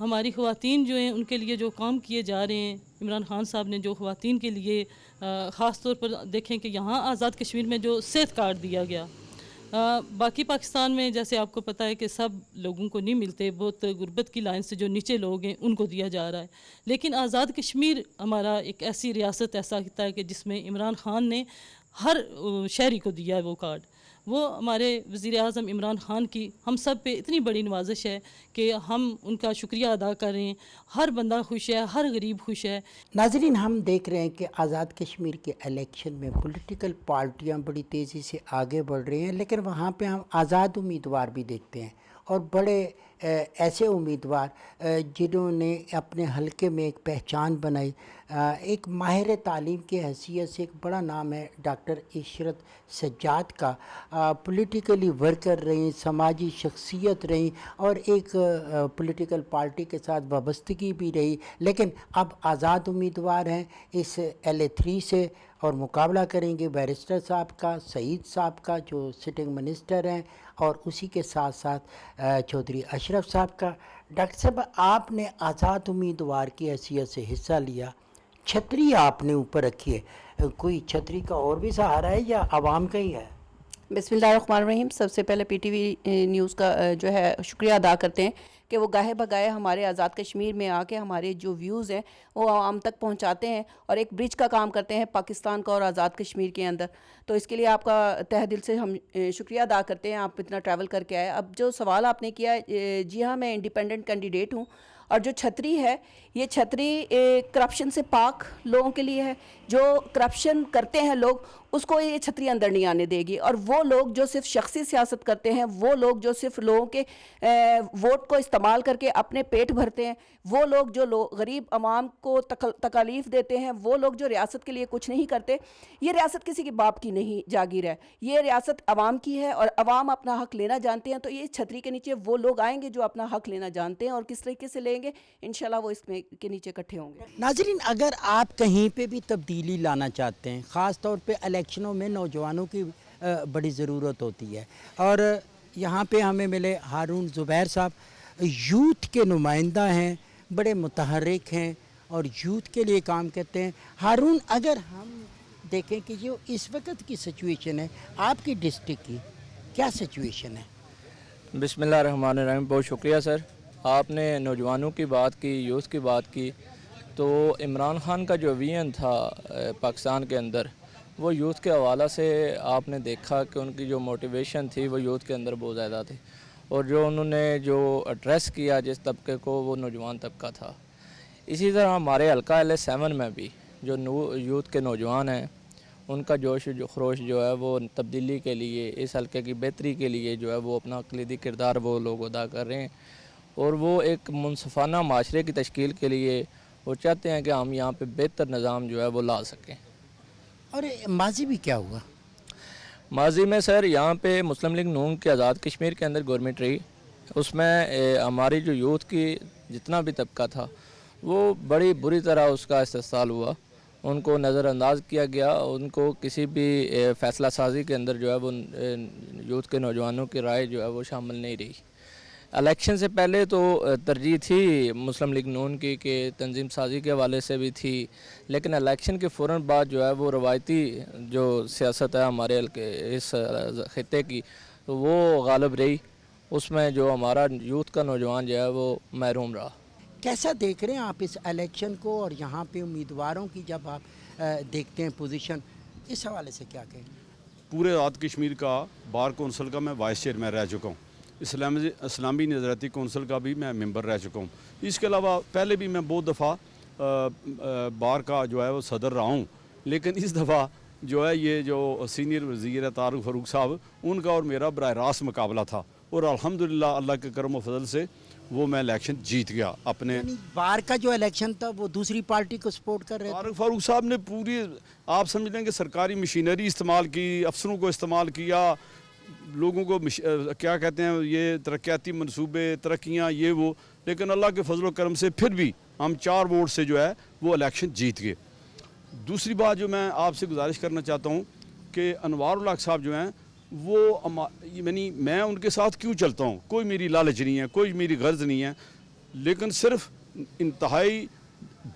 ہماری خواتین جو ہیں ان کے لیے جو کام کیے جا رہے ہیں، عمران خان صاحب نے جو خواتین کے لیے خاص طور پر دیکھیں کہ یہاں آزاد کشمیر میں جو صحت کارڈ دیا گیا، باقی پاکستان میں جیسے آپ کو پتہ ہے کہ سب لوگوں کو نہیں ملتے، بہت غربت کی لائن سے جو نیچے لوگ ہیں ان کو دیا جا رہا ہے، لیکن آزاد کشمیر ہمارا ایک ایسی ریاست ایسا کہتا ہے کہ جس میں عمران خان نے ہر شہری کو دیا ہے وہ کارڈ۔ وہ ہمارے وزیر اعظم عمران خان کی ہم سب پہ اتنی بڑی نوازش ہے کہ ہم ان کا شکریہ ادا کریں، ہر بندہ خوش ہے، ہر غریب خوش ہے۔ ناظرین، ہم دیکھ رہے ہیں کہ آزاد کشمیر کے الیکشن میں پولیٹیکل پارٹیاں بڑی تیزی سے آگے بڑھ رہی ہیں، لیکن وہاں پہ ہم آزاد امیدوار بھی دیکھتے ہیں اور بڑے ایسے امیدوار جنہوں نے اپنے حلقے میں ایک پہچان بنائی۔ ایک ماہر تعلیم کی حیثیت سے ایک بڑا نام ہے ڈاکٹر عشرت سجاد کا، پولیٹیکلی ورکر رہیں، سماجی شخصیت رہیں اور ایک پولیٹیکل پارٹی کے ساتھ وابستگی بھی رہی، لیکن اب آزاد امیدوار ہیں اس LA3 سے اور مقابلہ کریں گے بیرسٹر صاحب کا، سعید صاحب کا جو سٹنگ منسٹر ہیں، اور اسی کے ساتھ ساتھ چودھری اشرف صاحب کا۔ ڈاکٹر صاحب، آپ نے آزاد امیدوار کی حیثیت سے حصہ لیا، چھتری آپ نے اوپر رکھی ہے، کوئی چھتری کا اور بھی سہارا ہے یا عوام کا ہی ہے؟ بسم اللہ الرحمن الرحیم۔ سب سے پہلے PTV نیوز کا جو ہے شکریہ ادا کرتے ہیں کہ وہ گاہے بگاہے ہمارے آزاد کشمیر میں آ کے ہمارے جو ویوز ہیں وہ عوام تک پہنچاتے ہیں اور ایک برج کا کام کرتے ہیں پاکستان کا اور آزاد کشمیر کے اندر، تو اس کے لیے آپ کا تہ دل سے ہم شکریہ ادا کرتے ہیں، آپ اتنا ٹریول کر کے آئے۔ اب جو سوال آپ نے کیا ہے، جی ہاں، میں انڈیپینڈنٹ کینڈیڈیٹ ہوں، اور جو چھتری ہے یہ چھتری کرپشن سے پاک لوگوں کے لیے ہے۔ جو کرپشن کرتے ہیں لوگ اس کو یہ چھتری اندر نہیں آنے دے گی، اور وہ لوگ جو صرف شخصی سیاست کرتے ہیں، وہ لوگ جو صرف لوگوں کے ووٹ کو استعمال کر کے اپنے پیٹ بھرتے ہیں، وہ لوگ جو غریب عوام کو تکالیف دیتے ہیں، وہ لوگ جو ریاست کے لیے کچھ نہیں کرتے، یہ ریاست کسی کے باپ کی نہیں جاگیر ہے، یہ ریاست عوام کی ہے اور عوام اپنا حق لینا جانتے ہیں۔ تو یہ چھتری کے نیچے وہ لوگ آئیں گے جو اپنا حق لینا جانتے ہیں، اور کس طریقے سے لیں گے انشاءاللہ وہ اس میں کے نیچے اکٹھے ہوں گے۔ ناظرین، اگر آپ کہیں پہ بھی تبدیلی لانا چاہتے ہیں، خاص طور پہ الیکشنوں میں نوجوانوں کی بڑی ضرورت ہوتی ہے، اور یہاں پہ ہمیں ملے ہارون زبیر صاحب، یوتھ کے نمائندہ ہیں، بڑے متحرک ہیں اور یوتھ کے لیے کام کرتے ہیں۔ ہارون، اگر ہم دیکھیں کہ جو اس وقت کی سچویشن ہے آپ کی ڈسٹرکٹ کی، کیا سچویشن ہے؟ بسم اللہ الرحمن الرحیم، بہت شکریہ سر، آپ نے نوجوانوں کی بات کی، یوتھ کی بات کی، تو عمران خان کا جو ویژن تھا پاکستان کے اندر، وہ یوتھ کے حوالہ سے آپ نے دیکھا کہ ان کی جو موٹیویشن تھی وہ یوتھ کے اندر بہت زیادہ تھی، اور جو انہوں نے جو ایڈریس کیا جس طبقے کو، وہ نوجوان طبقہ تھا۔ اسی طرح ہمارے حلقہ LA7 میں بھی جو یوتھ کے نوجوان ہیں، ان کا جوش و خروش جو ہے وہ تبدیلی کے لیے، اس حلقے کی بہتری کے لیے جو ہے وہ اپنا کلیدی کردار وہ لوگ ادا کر رہے ہیں، اور وہ ایک منصفانہ معاشرے کی تشکیل کے لیے وہ چاہتے ہیں کہ ہم یہاں پہ بہتر نظام جو ہے وہ لا سکیں۔ اور ماضی بھی کیا ہوا؟ ماضی میں سر یہاں پہ مسلم لیگ نون کے آزاد کشمیر کے اندر گورنمنٹ رہی، اس میں ہماری جو یوتھ کی جتنا بھی طبقہ تھا وہ بڑی بری طرح اس کا استحصال ہوا، ان کو نظر انداز کیا گیا، ان کو کسی بھی فیصلہ سازی کے اندر جو ہے وہ یوتھ کے نوجوانوں کی رائے جو ہے وہ شامل نہیں رہی۔ الیکشن سے پہلے تو ترجیح تھی مسلم لیگ نون کی کہ تنظیم سازی کے حوالے سے بھی تھی، لیکن الیکشن کے فوراً بعد جو ہے وہ روایتی جو سیاست ہے ہمارے اس خطے کی تو وہ غالب رہی، اس میں جو ہمارا یوتھ کا نوجوان جو ہے وہ محروم رہا۔ کیسا دیکھ رہے ہیں آپ اس الیکشن کو، اور یہاں پہ امیدواروں کی جب آپ دیکھتے ہیں پوزیشن، اس حوالے سے کیا کہیں گے؟ پورے آزاد کشمیر کا بار کونسل کا میں وائس چیئرمین رہ چکا ہوں، اسلامی نظریاتی کونسل کا بھی میں ممبر رہ چکا ہوں، اس کے علاوہ پہلے بھی میں بہت دفعہ بار کا جو ہے وہ صدر رہا ہوں، لیکن اس دفعہ جو ہے یہ جو سینئر وزیر ہے طارق فاروق صاحب، ان کا اور میرا براہ راست مقابلہ تھا، اور الحمدللہ اللہ کے کرم و فضل سے وہ میں الیکشن جیت گیا اپنے۔ یعنی بار کا جو الیکشن تھا وہ دوسری پارٹی کو سپورٹ کر رہے تھے؟ طارق فاروق صاحب نے پوری آپ سمجھ لیں کہ سرکاری مشینری استعمال کی، افسروں کو استعمال کیا، لوگوں کو کیا کہتے ہیں یہ ترقیاتی منصوبے، ترقیاں، یہ وہ، لیکن اللہ کے فضل و کرم سے پھر بھی ہم 4 ووٹ سے جو ہے وہ الیکشن جیت گئے۔ دوسری بات جو میں آپ سے گزارش کرنا چاہتا ہوں کہ انوار الحق صاحب جو ہیں وہ یعنی میں ان کے ساتھ کیوں چلتا ہوں، کوئی میری لالچ نہیں ہے، کوئی میری غرض نہیں ہے، لیکن صرف انتہائی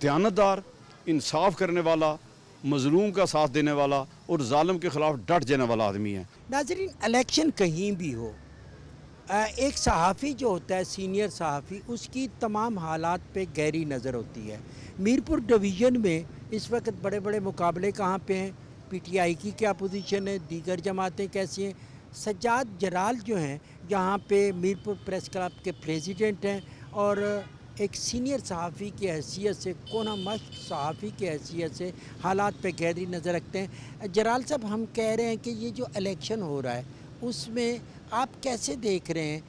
دیانتدار، انصاف کرنے والا، مظلوم کا ساتھ دینے والا اور ظالم کے خلاف ڈٹ جانے والا آدمی ہے۔ ناظرین، الیکشن کہیں بھی ہو، ایک صحافی جو ہوتا ہے سینئر صحافی، اس کی تمام حالات پہ گہری نظر ہوتی ہے۔ میرپور ڈویژن میں اس وقت بڑے بڑے مقابلے کہاں پہ ہیں، پی ٹی آئی کی کیا پوزیشن ہے، دیگر جماعتیں کیسی ہیں۔ سجاد جلال جو ہیں یہاں پہ میرپور پریس کلب کے پریزیڈنٹ ہیں اور ایک سینئر صحافی کی حیثیت سے، کونا مشق صحافی کی حیثیت سے حالات پہ گہری نظر رکھتے ہیں۔ جلال صاحب، ہم کہہ رہے ہیں کہ یہ جو الیکشن ہو رہا ہے اس میں آپ کیسے دیکھ رہے ہیں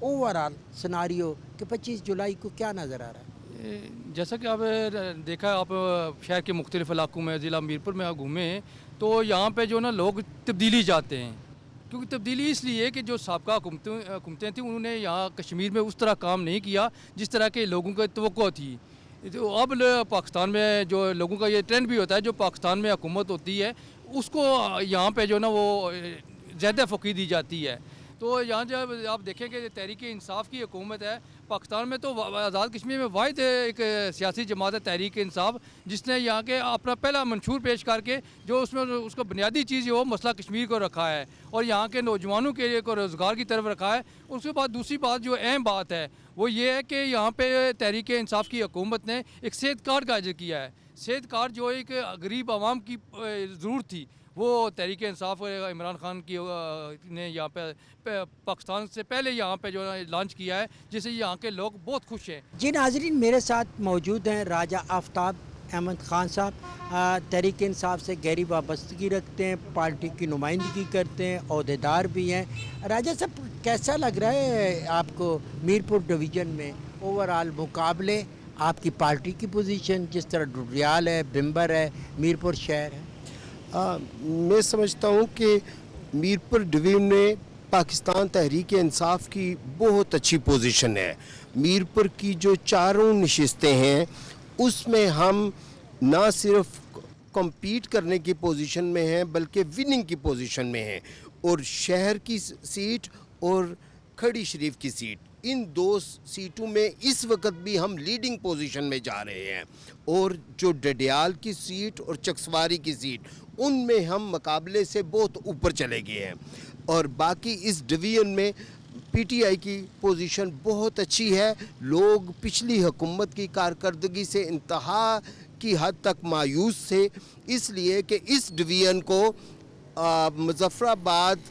اوورآل سناریو کہ 25 جولائی کو کیا نظر آ رہا ہے؟ جیسا کہ آپ دیکھا، آپ شہر کے مختلف علاقوں میں، ضلع میرپور میں آپ گھومیں تو یہاں پہ جو نا لوگ تبدیلی چاہتے ہیں، کیونکہ تبدیلی اس لیے کہ جو سابقہ حکومتیں تھیں انہوں نے یہاں کشمیر میں اس طرح کام نہیں کیا جس طرح کے لوگوں کو توقع تھی۔ تو اب پاکستان میں جو لوگوں کا یہ ٹرینڈ بھی ہوتا ہے، جو پاکستان میں حکومت ہوتی ہے اس کو یہاں پہ جو نا وہ زیادہ فوقی دی جاتی ہے۔ تو یہاں جب آپ دیکھیں کہ تحریک انصاف کی حکومت ہے پاکستان میں، تو آزاد کشمیر میں واحد ایک سیاسی جماعت ہے تحریک انصاف، جس نے یہاں کے اپنا پہلا منشور پیش کر کے جو اس میں اس کو بنیادی چیز وہ مسئلہ کشمیر کو رکھا ہے اور یہاں کے نوجوانوں کے لیے کو روزگار کی طرف رکھا ہے۔ اس کے بعد دوسری بات جو اہم بات ہے وہ یہ ہے کہ یہاں پہ تحریک انصاف کی حکومت نے ایک صحت کارڈ کا ذکر کیا ہے۔ صحت کارڈ جو ایک غریب عوام کی ضرورت تھی، وہ تحریک انصاف عمران خان کی نے یہاں پہ پاکستان سے پہلے یہاں پہ جو لانچ کیا ہے، جس سے یہاں کے لوگ بہت خوش ہیں۔ جی ناظرین، میرے ساتھ موجود ہیں راجہ آفتاب احمد خان صاحب، تحریک انصاف سے گہری وابستگی رکھتے ہیں، پارٹی کی نمائندگی کرتے ہیں، عہدیدار بھی ہیں۔ راجہ صاحب، کیسا لگ رہا ہے آپ کو میرپور ڈویژن میں اوورآل مقابلے، آپ کی پارٹی کی پوزیشن، جس طرح ڈڈریال ہے، بمبر ہے، میرپور شہر ہے؟ میں سمجھتا ہوں کہ میرپور ڈویژن میں پاکستان تحریک انصاف کی بہت اچھی پوزیشن ہے۔ میرپور کی جو چاروں نشستیں ہیں اس میں ہم نہ صرف کمپیٹ کرنے کی پوزیشن میں ہیں بلکہ وننگ کی پوزیشن میں ہیں، اور شہر کی سیٹ اور کھڑی شریف کی سیٹ، ان دو سیٹوں میں اس وقت بھی ہم لیڈنگ پوزیشن میں جا رہے ہیں، اور جو ڈڈیال کی سیٹ اور چکسواری کی سیٹ ان میں ہم مقابلے سے بہت اوپر چلے گئے ہیں، اور باقی اس ڈویژن میں پی ٹی آئی کی پوزیشن بہت اچھی ہے۔ لوگ پچھلی حکومت کی کارکردگی سے انتہا کی حد تک مایوس تھے، اس لیے کہ اس ڈویژن کو مظفر آباد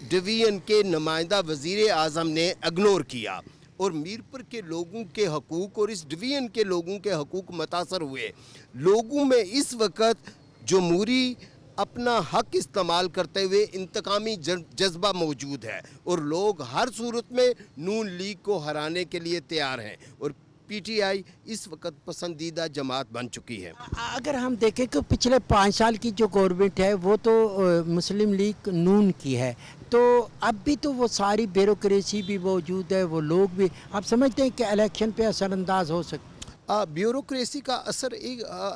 ڈویژن کے نمائندہ وزیر اعظم نے اگنور کیا، اور میرپور کے لوگوں کے حقوق اور اس ڈویژن کے لوگوں کے حقوق متاثر ہوئے۔ لوگوں میں اس وقت جمہوری اپنا حق استعمال کرتے ہوئے انتقامی جذبہ موجود ہے، اور لوگ ہر صورت میں نون لیگ کو ہرانے کے لیے تیار ہیں، اور پی ٹی آئی اس وقت پسندیدہ جماعت بن چکی ہے۔ اگر ہم دیکھیں کہ پچھلے 5 سال کی جو گورنمنٹ ہے وہ تو مسلم لیگ نون کی ہے، تو اب بھی تو وہ ساری بیوروکریسی بھی موجود ہے، وہ لوگ بھی، آپ سمجھتے ہیں کہ الیکشن پہ اثر انداز ہو سکتا ہے؟ بیوروکریسی کا اثر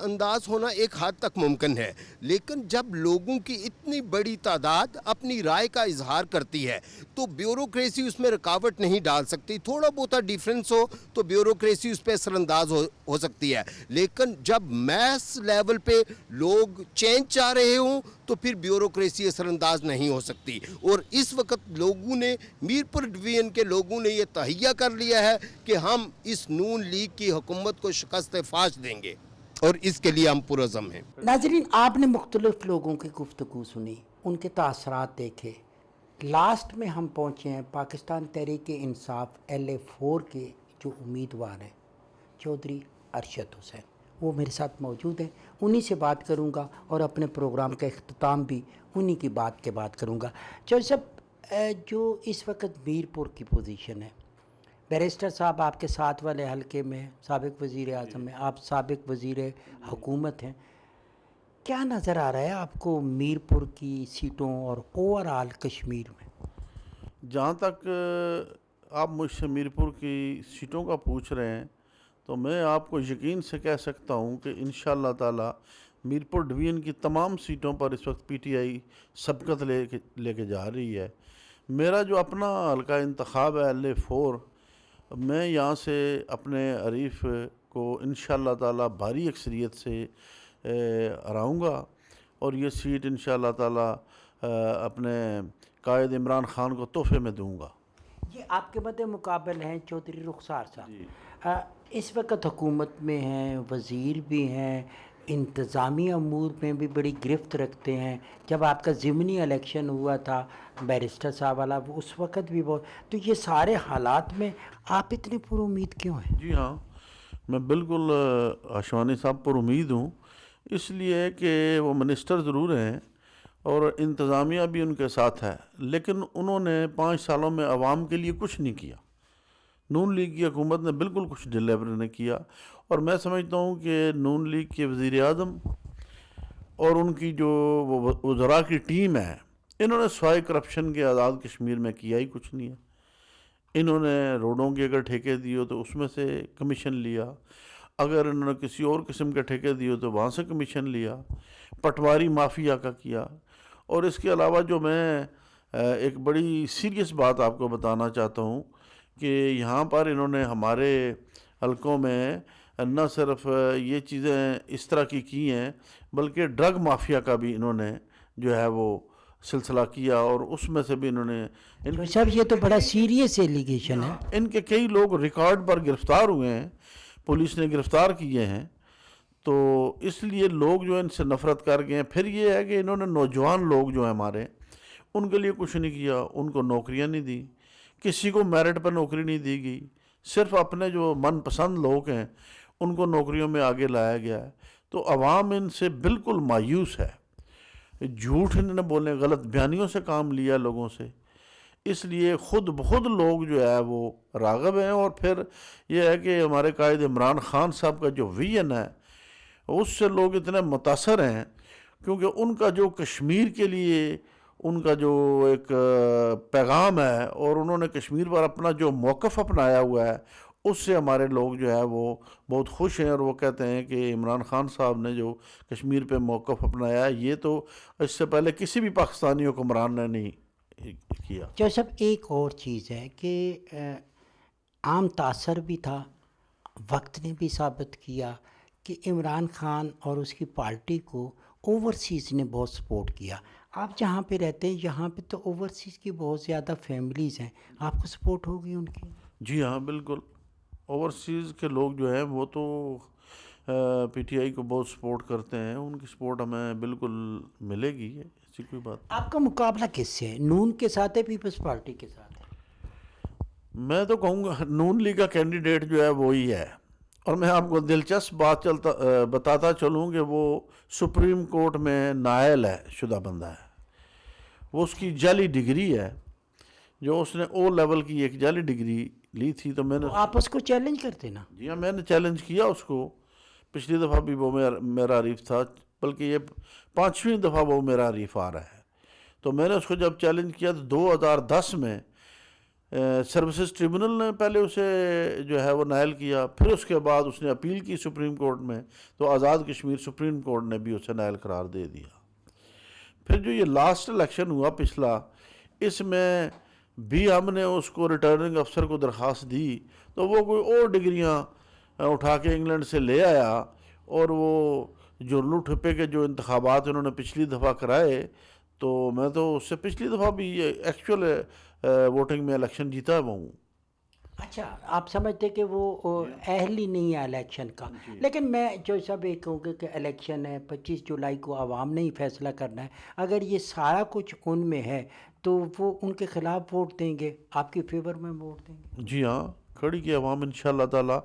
انداز ہونا ایک حد تک ممکن ہے، لیکن جب لوگوں کی اتنی بڑی تعداد اپنی رائے کا اظہار کرتی ہے تو بیوروکریسی اس میں رکاوٹ نہیں ڈال سکتی۔ تھوڑا بہت ڈیفرنس ہو تو بیوروکریسی اس پہ اثر انداز ہو سکتی ہے، لیکن جب میس لیول پہ لوگ چینج چاہ رہے ہوں تو پھر بیوروکریسی اثر انداز نہیں ہو سکتی، اور اس وقت لوگوں نے، میرپور ڈویژن کے لوگوں نے یہ تہیہ کر لیا ہے کہ ہم اس نون لیگ کی حکومت کو شکست فاش دیں گے، اور اس کے لیے ہم پرعزم ہیں۔ ناظرین، آپ نے مختلف لوگوں کی گفتگو سنی، ان کے تاثرات دیکھے، لاسٹ میں ہم پہنچے ہیں پاکستان تحریک انصاف LA4 کے جو امیدوار ہیں چودھری ارشد حسین، وہ میرے ساتھ موجود ہیں، انہی سے بات کروں گا اور اپنے پروگرام کا اختتام بھی انہی کی بات کے بعد کروں گا۔ چودھری صاحب، جو اس وقت میرپور کی پوزیشن ہے، بیرسٹر صاحب آپ کے ساتھ والے حلقے میں سابق وزیر اعظم ہیں، آپ سابق وزیر حکومت ہیں، کیا نظر آ رہا ہے آپ کو میرپور کی سیٹوں اور اوورآل کشمیر میں؟ جہاں تک آپ مجھ سے میرپور کی سیٹوں کا پوچھ رہے ہیں تو میں آپ کو یقین سے کہہ سکتا ہوں کہ انشاءاللہ تعالی میرپور ڈویژن کی تمام سیٹوں پر اس وقت پی ٹی آئی سبقت لے کے جا رہی ہے۔ میرا جو اپنا حلقہ انتخاب ہے LA4، میں یہاں سے اپنے حریف کو انشاءاللہ تعالی بھاری اکثریت سے ہراؤں گا اور یہ سیٹ انشاءاللہ تعالی اپنے قائد عمران خان کو تحفے میں دوں گا۔ یہ آپ کے مد مقابل ہیں چودھری رخسار صاحب، اس وقت حکومت میں ہیں، وزیر بھی ہیں، انتظامی امور میں بھی بڑی گرفت رکھتے ہیں۔ جب آپ کا ضمنی الیکشن ہوا تھا بیرسٹر صاحب والا، وہ اس وقت بھی بہت، تو یہ سارے حالات میں آپ اتنے پر امید کیوں ہیں؟ جی ہاں، میں بالکل آشوانی صاحب پر امید ہوں، اس لیے کہ وہ منسٹر ضرور ہیں اور انتظامیہ بھی ان کے ساتھ ہے، لیکن انہوں نے 5 سالوں میں عوام کے لیے کچھ نہیں کیا۔ نون لیگ کی حکومت نے بالکل کچھ ڈیلیور نہیں کیا، اور میں سمجھتا ہوں کہ نون لیگ کے وزیر اعظم اور ان کی جو وزراء کی ٹیم ہے، انہوں نے سوائے کرپشن کے آزاد کشمیر میں کیا ہی کچھ نہیں ہے۔ انہوں نے روڈوں کے اگر ٹھیکے دیے تو اس میں سے کمیشن لیا، اگر انہوں نے کسی اور قسم کے ٹھیکے دیے تو وہاں سے کمیشن لیا، پٹواری مافیا کا کیا۔ اور اس کے علاوہ جو میں ایک بڑی سیریس بات آپ کو بتانا چاہتا ہوں کہ یہاں پر انہوں نے ہمارے حلقوں میں نہ صرف یہ چیزیں اس طرح کی ہیں، بلکہ ڈرگ مافیا کا بھی انہوں نے جو ہے وہ سلسلہ کیا، اور اس میں سے بھی انہوں نے صاحب یہ تو بڑا سیریس ایلیگیشن ہے۔ ان کے کئی لوگ ریکارڈ پر گرفتار ہوئے ہیں، پولیس نے گرفتار کیے ہیں، تو اس لیے لوگ جو ان سے نفرت کر گئے ہیں۔ پھر یہ ہے کہ انہوں نے نوجوان لوگ جو ہیں ہمارے، ان کے لیے کچھ نہیں کیا، ان کو نوکریاں نہیں دی، کسی کو میرٹ پر نوکری نہیں دی گئی، صرف اپنے جو من پسند لوگ ہیں ان کو نوکریوں میں آگے لایا گیا ہے۔ تو عوام ان سے بالکل مایوس ہے، جھوٹ انہوں نے بولے، غلط بیانیوں سے کام لیا لوگوں سے، اس لیے خود بخود لوگ جو ہے وہ راغب ہیں۔ اور پھر یہ ہے کہ ہمارے قائد عمران خان صاحب کا جو ویژن ہے اس سے لوگ اتنے متاثر ہیں، کیونکہ ان کا جو کشمیر کے لیے ان کا جو ایک پیغام ہے اور انہوں نے کشمیر پر اپنا جو موقف اپنایا ہوا ہے، اس سے ہمارے لوگ جو ہے وہ بہت خوش ہیں، اور وہ کہتے ہیں کہ عمران خان صاحب نے جو کشمیر پہ موقف اپنایا ہے یہ تو اس سے پہلے کسی بھی پاکستانی حکمران نے نہیں کیا۔ جو سب ایک اور چیز ہے کہ عام تاثر بھی تھا، وقت نے بھی ثابت کیا کہ عمران خان اور اس کی پارٹی کو اوورسیز نے بہت سپورٹ کیا۔ آپ جہاں پہ رہتے ہیں یہاں پہ تو اوورسیز کی بہت زیادہ فیملیز ہیں، آپ کو سپورٹ ہوگی ان کی؟ جی ہاں بالکل، اوورسیز کے لوگ جو ہیں وہ تو پی ٹی آئی کو بہت سپورٹ کرتے ہیں، ان کی سپورٹ ہمیں بالکل ملے گی، ایسی کوئی بات۔ آپ کا مقابلہ کس سے ہے؟ نون کے ساتھ ہے، پیپلز پارٹی کے ساتھ ہے؟ میں تو کہوں گا نون لیگ کا کینڈیڈیٹ جو ہے وہی ہے، اور میں آپ کو دلچسپ بات بتاتا چلوں کہ وہ سپریم کورٹ میں نائل ہے، شدہ بندہ ہے، وہ اس کی جعلی ڈگری ہے، جو اس نے او لیول کی ایک جعلی ڈگری لی تھی، تو میں نے آپ اس کو چیلنج کرتے نا؟ جی ہاں، میں نے چیلنج کیا اس کو، پچھلی دفعہ بھی وہ میرا حریف تھا، بلکہ یہ 5ویں دفعہ وہ میرا حریف آ رہا ہے۔ تو میں نے اس کو جب چیلنج کیا تو 2010 میں سروسز ٹریبونل نے پہلے اسے جو ہے وہ نائل کیا، پھر اس کے بعد اس نے اپیل کی سپریم کورٹ میں، تو آزاد کشمیر سپریم کورٹ نے بھی اسے نائل قرار دے دیا۔ پھر جو یہ لاسٹ الیکشن ہوا پچھلا، اس میں بھی ہم نے اس کو ریٹرننگ افسر کو درخواست دی، تو وہ کوئی اور ڈگریاں اٹھا کے انگلینڈ سے لے آیا، اور وہ جو لوٹ ہپے کے جو انتخابات انہوں نے پچھلی دفعہ کرائے، تو میں تو اس سے پچھلی دفعہ بھی ایکچول ووٹنگ میں الیکشن جیتا ہوں۔ اچھا، آپ سمجھتے کہ وہ اہل ہی نہیں ہے الیکشن کا؟ لیکن میں جو سب ایک کہوں گا کہ الیکشن ہے 25 جولائی کو، عوام نے ہی فیصلہ کرنا ہے، اگر یہ سارا کچھ ان میں ہے تو وہ ان کے خلاف ووٹ دیں گے، آپ کی فیور میں ووٹ دیں گے؟ جی ہاں، کھڑی کی عوام انشاءاللہ تعالیٰ،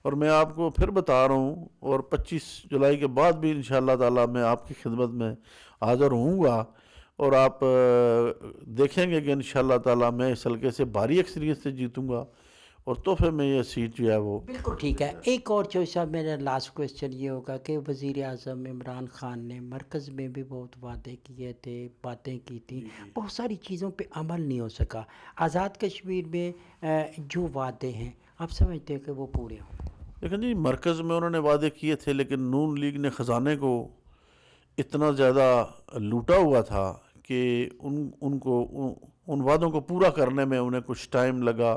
اور میں آپ کو پھر بتا رہا ہوں، اور 25 جولائی کے بعد بھی انشاءاللہ تعالیٰ میں آپ کی خدمت میں حاضر ہوں گا، اور آپ دیکھیں گے کہ انشاءاللہ تعالیٰ میں اس حلقے سے بھاری اکثریت سے جیتوں گا، اور تحفے میں یہ سیٹ جو ہے وہ بالکل ٹھیک ہے۔ ایک اور جو صاحب میرا لاسٹ کویسچن یہ ہوگا کہ وزیر اعظم عمران خان نے مرکز میں بھی بہت وعدے کیے تھے، باتیں کی تھیں، بہت ساری چیزوں پہ عمل نہیں ہو سکا۔ آزاد کشمیر میں جو وعدے ہیں آپ سمجھتے ہیں کہ وہ پورے ہوں؟ لیکن جی مرکز میں انہوں نے وعدے کیے تھے، لیکن نون لیگ نے خزانے کو اتنا زیادہ لوٹا ہوا تھا کہ ان وعدوں کو پورا کرنے میں انہیں کچھ ٹائم لگا۔